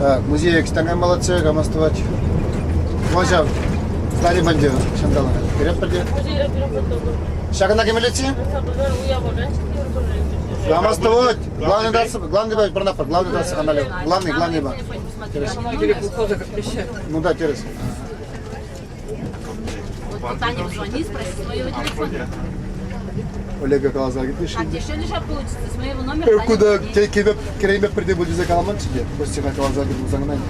Музей экстанган молодцы, гамастовать. Можно здание банде, шандала. Вперед пойди. Шагана кемелечи? Гамастовать. Главный барнафар, главный драться канале. Главный ба. Ну да, терес. Вот Таня звони, спроси с моего телефона. Олега Калазар пишет. А еще не получится, с моего номера. Куда тебе керемет приди будет за Каламан тебе? После на Калазар был загнан.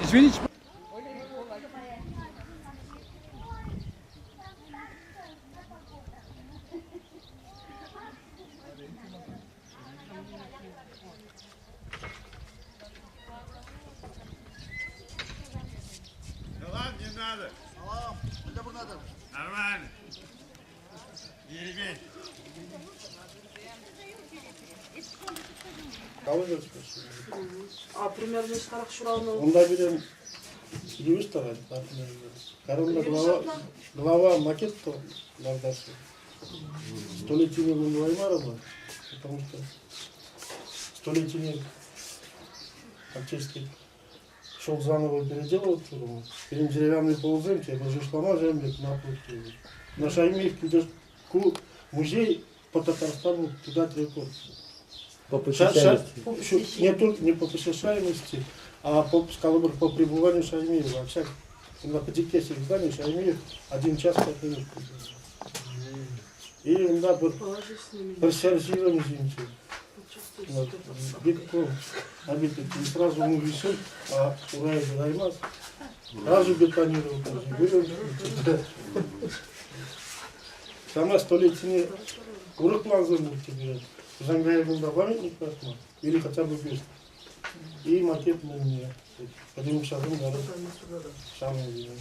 Извините. Салам, не надо. Салам. Где бы надо? Нормально. Еребей. А примерно из старых шуралов. Онда берем юристара, карында глава макет то бардасы. Столетие Ваймара было, потому что столетие фактически шел заново переделывать. Перед деревянный полземки, это же шлама земли на пути. Наша имеет музей по Татарстану туда трекот. По посещаемости. Не по посещаемости, а по пребыванию Шаймиева. На подикете здания Шаймиев 1 час 5 минут. И да, парсиализирован извините. И сразу мы висим, а урай Раймас сразу бетонировал. Сама столетие урок план забыл тебе. Жангаевым памятник посмотрим, или хотя бы бюст. И макет на мне. Поднимем шагом народ. Самое видно.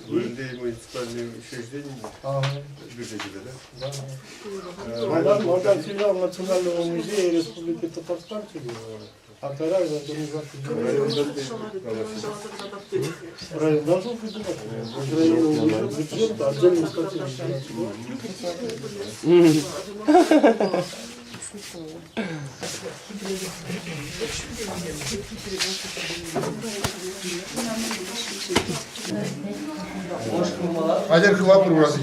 Бөлінде муниципальные учреждения бюджете, да? Да. Майдан филиал Национального музея Республики Татарстан тебе. А Карай организация. Район должен придумать. Район бюджет, отдельный статья. Один хлопок у нас.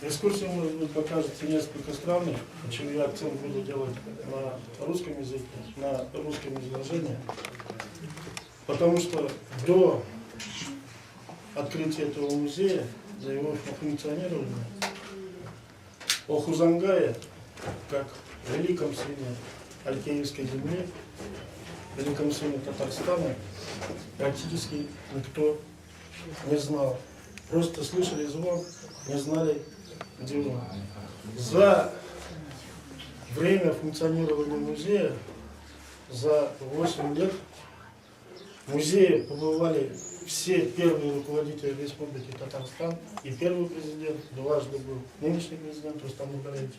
Экскурсия, может быть, покажется несколько странных, почему я акцент буду делать на русском языке, на русском изложении. Потому что до открытия этого музея, за его функционирование, о Хузангае, как великом сыне Алькеевской земли, великом сыне Татарстана, практически никто не знал. Просто слышали звон, не знали, где он. За время функционирования музея, за 8 лет, в музее побывали все первые руководители Республики Татарстан, и первый президент, дважды был нынешний президент Рустам Мухарович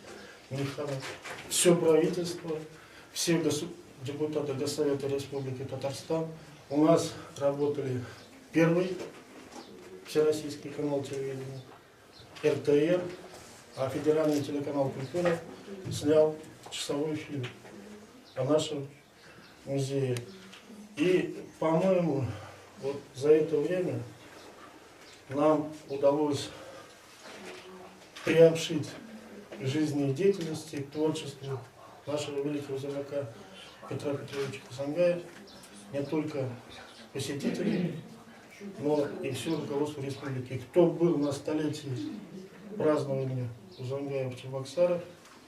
Миниханов, все правительство, все депутаты Госсовета Республики Татарстан. У нас работали первый Всероссийский канал телевидения, РТР, а федеральный телеканал «Культура» снял часовой фильм о нашем музее. И, по-моему, вот за это время нам удалось приобщить к жизнедеятельности, к творчеству нашего великого земляка Петра Петровича Хузангая не только посетителей, но и все руководство республики. Кто был на столетии празднования Узангая в Чебоксарах,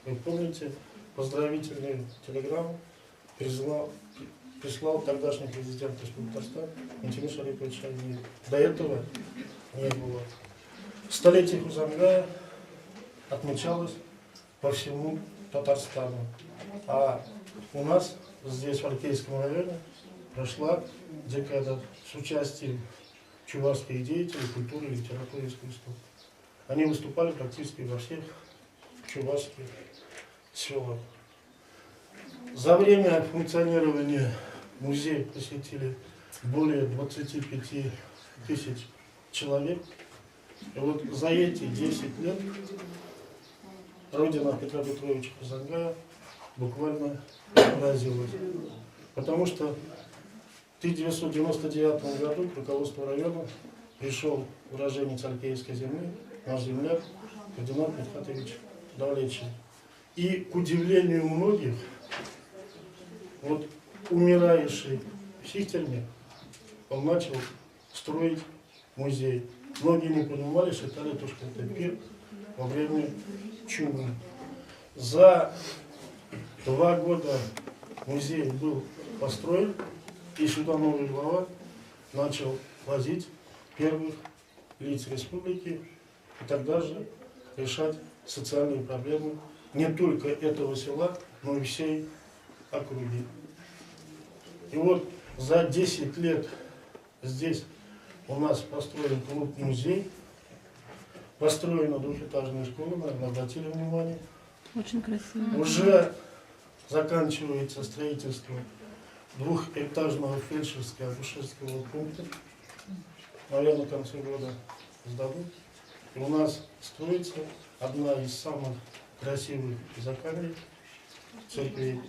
вы помните, поздравительную телеграмму прислал тогдашний президент Республики Татарстан Антимир Шарипович Шаймиев. До этого не было. Столетие Узангая отмечалось по всему Татарстану. А у нас здесь, в Аркейском районе, прошла декада с участием чувашских деятелей культуры, литературы и искусства. Они выступали практически во всех чувашских селах. За время функционирования музея посетили более 25 тысяч человек. И вот за эти 10 лет родина Петра Петровича Узангая буквально преобразилась. Потому что в 1999 году к руководству района пришел уроженец Алькейской земли, наш земляк, кардинал Митхатович Давлетшин. И, к удивлению многих, вот умирающий в Сихтельме, он начал строить музей. Многие не понимали, считали, что это пир во время чумы. За 2 года музей был построен, и сюда новый глава начал возить первых лиц республики и тогда же решать социальные проблемы не только этого села, но и всей округи. И вот за 10 лет здесь у нас построен клуб-музей, построена двухэтажная школа, наверное, обратили внимание. Очень красиво. Уже заканчивается строительство двухэтажного фельдшерского акушерского пункта. Наверное, к концу года сдадут. И у нас строится одна из самых красивых Закамья церквей.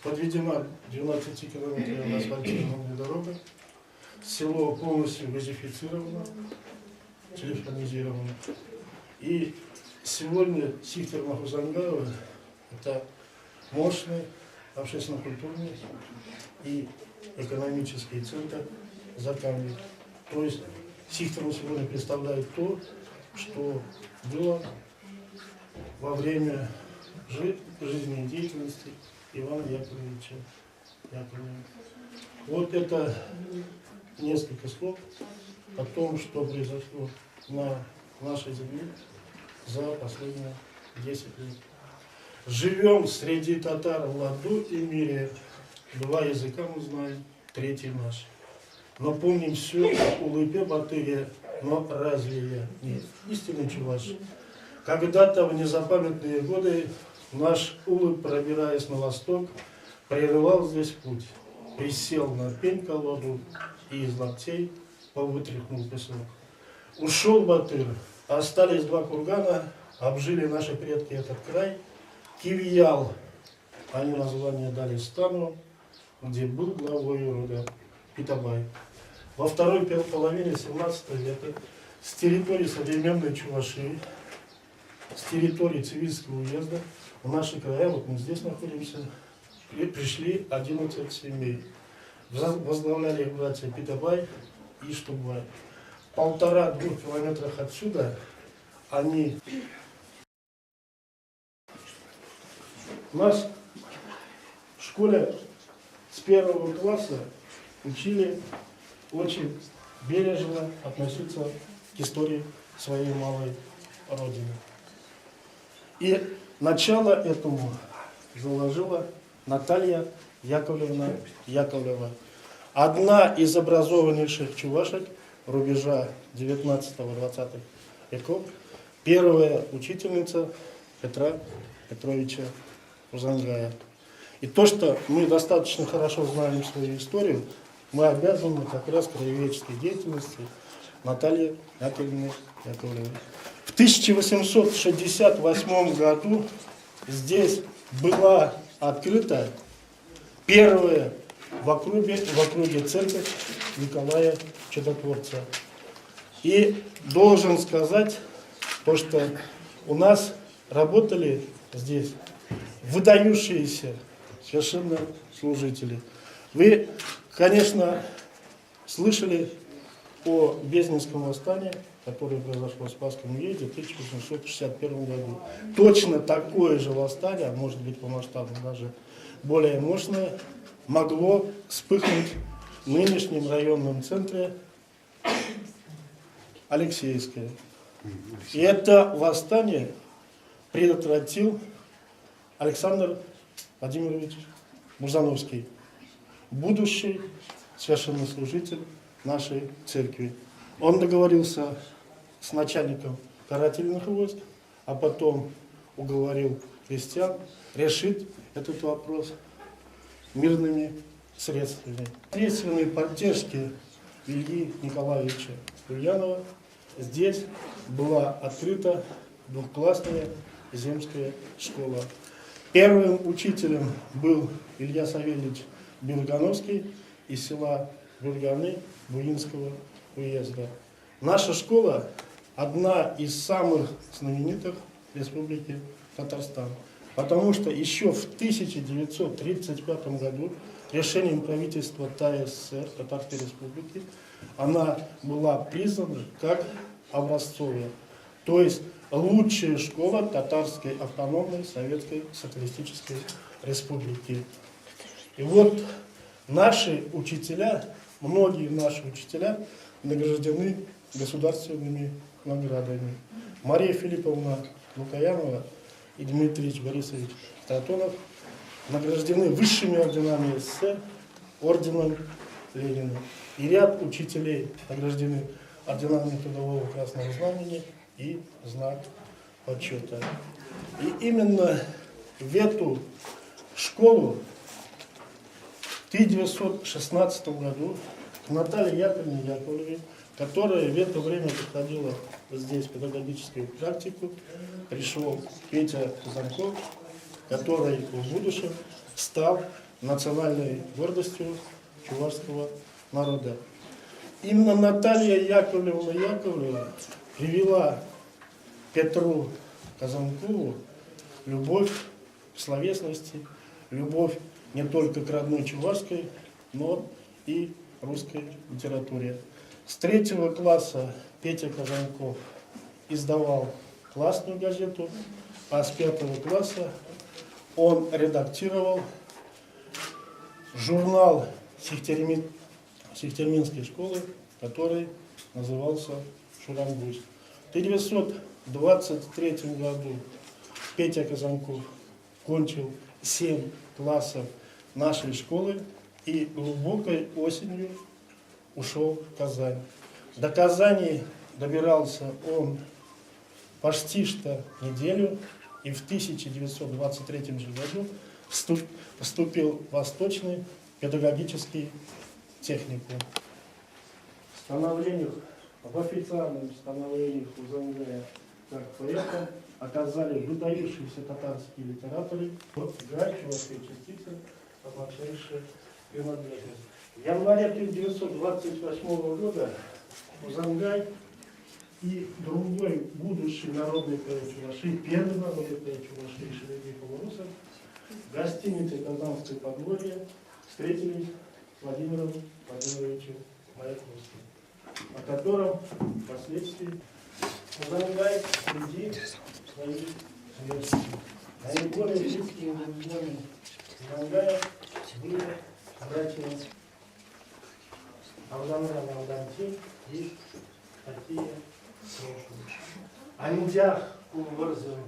Подведена 12-километровая асфальтированная дорога. Село полностью газифицировано, телефонизировано. И сегодня Сихтельма Узангаева – это мощный общественно-культурный и экономический центр Закамья. То есть Сихтельма сегодня представляет то, что было во время жизнедеятельности Ивана Яковлевича Яковлева. Вот это несколько слов о том, что произошло на нашей земле за последние 10 лет. Живем среди татар в ладу и мире, 2 языка мы знаем, 3 наш. Но помним все о улыбе Батыря, но разве я не истинный чуваш? Когда-то в незапамятные годы наш улыб, пробираясь на восток, прерывал здесь путь, присел на пень-колоду и из локтей повытряхнул песок. Ушел Батыр, остались 2 кургана, обжили наши предки этот край. Кивьял, они название дали стану, где был главой рода Питабай. Во второй половине 17 века с территории современной Чувашии, с территории Цивильского уезда, в наши края, вот мы здесь находимся, пришли 11 семей. Возглавляли их братья Питабай и Штубай. 1,5-2 километрах отсюда они... Нас в школе с 1 класса учили очень бережно относиться к истории своей малой родины. И начало этому заложила Наталья Яковлевна Яковлева, одна из образованнейших чувашек рубежа 19-20 веков, первая учительница Петра Петровича Узангая. И то, что мы достаточно хорошо знаем свою историю, мы обязаны как раз краеведческой деятельности Натальи Яковлевны Яковлевой. В 1868 году здесь была открыта первая в округе церковь Николая Чудотворца. И должен сказать, то, что у нас работали здесь выдающиеся совершенно служители. Вы, конечно, слышали о Безднинском восстании, которое произошло в Спасском уезде в 1861 году. Точно такое же восстание, а может быть по масштабу даже более мощное, могло вспыхнуть в нынешнем районном центре Алексеевское. И это восстание предотвратил Александр Владимирович Мурзановский, будущий священнослужитель нашей церкви. Он договорился с начальником карательных войск, а потом уговорил крестьян решить этот вопрос мирными средствами. Ответственной поддержки Ильи Николаевича Ульянова здесь была открыта двухклассная земская школа. Первым учителем был Илья Савельевич Белогановский из села Бурганы Буинского уезда. Наша школа одна из самых знаменитых в Республике Татарстан, потому что еще в 1935 году решением правительства ТАССР, Татарской Республики, она была признана как образцовая, то есть лучшая школа Татарской автономной Советской Социалистической Республики. И вот наши учителя, многие наши учителя награждены государственными наградами. Мария Филипповна Лукаянова и Дмитрий Борисович Стратонов награждены высшими орденами СССР, орденом Ленина. И ряд учителей награждены орденами Трудового Красного Знамени и знак почета. И именно в эту школу в 1916 году к Наталье Яковлевне Яковлевой, которая в это время проходила здесь педагогическую практику, пришел Петя Замков, который в будущем стал национальной гордостью чувашского народа. Именно Наталья Яковлевна Яковлева привела Петру Казанкову любовь к словесности, любовь не только к родной чувашской, но и русской литературе. С 3 класса Петя Казанков издавал классную газету, а с 5 класса он редактировал журнал Сихтерминской школы, который назывался «Шурамбусь». В 1923 году Петя Казанков кончил 7 классов нашей школы и глубокой осенью ушел в Казань. До Казани добирался он почти что неделю, и в 1923 же году поступил в Восточный педагогический техникум. В официальном становлении Узангая как поэта оказали выдающиеся татарские литераторы, чувашские частицы, обозначающие принадлежность. В январе 1928 года Узангай и другой будущий народный поэт Чувашии, первый народный поэт Чувашии Шелегей Полурусов, в гостинице Казанской подворье встретились с Владимиром Владимировичем Маяковским, о котором впоследствии Узангай среди своих смертей. Наиболее близкими друзьями Узангая были братья Авдамран Авдамтин и Татья Трошина. Андях Кулварзен,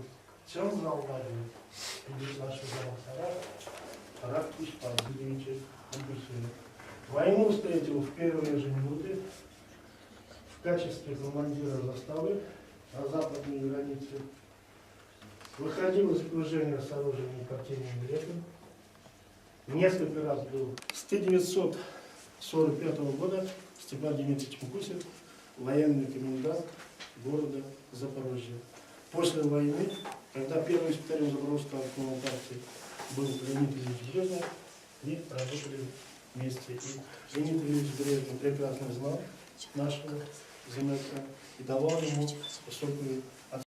чем залгали, видишь наши замасара, Рак Ишпан, Юрьевич Абдусина. Войну встретил в первые же минуты в качестве командира заставы на западной границе. Выходил из окружения с оружием и партийным летом. Несколько раз был. С 1945 года Степан Дмитриевич Мукусев, военный комендант города Запорожья. После войны, когда первым секретарем Запорожской автономной партии был Леонид Ильич Брежнев, они работали вместе. И Леонид Ильич Брежнев прекрасно знал нашего земляка и давал ему высокую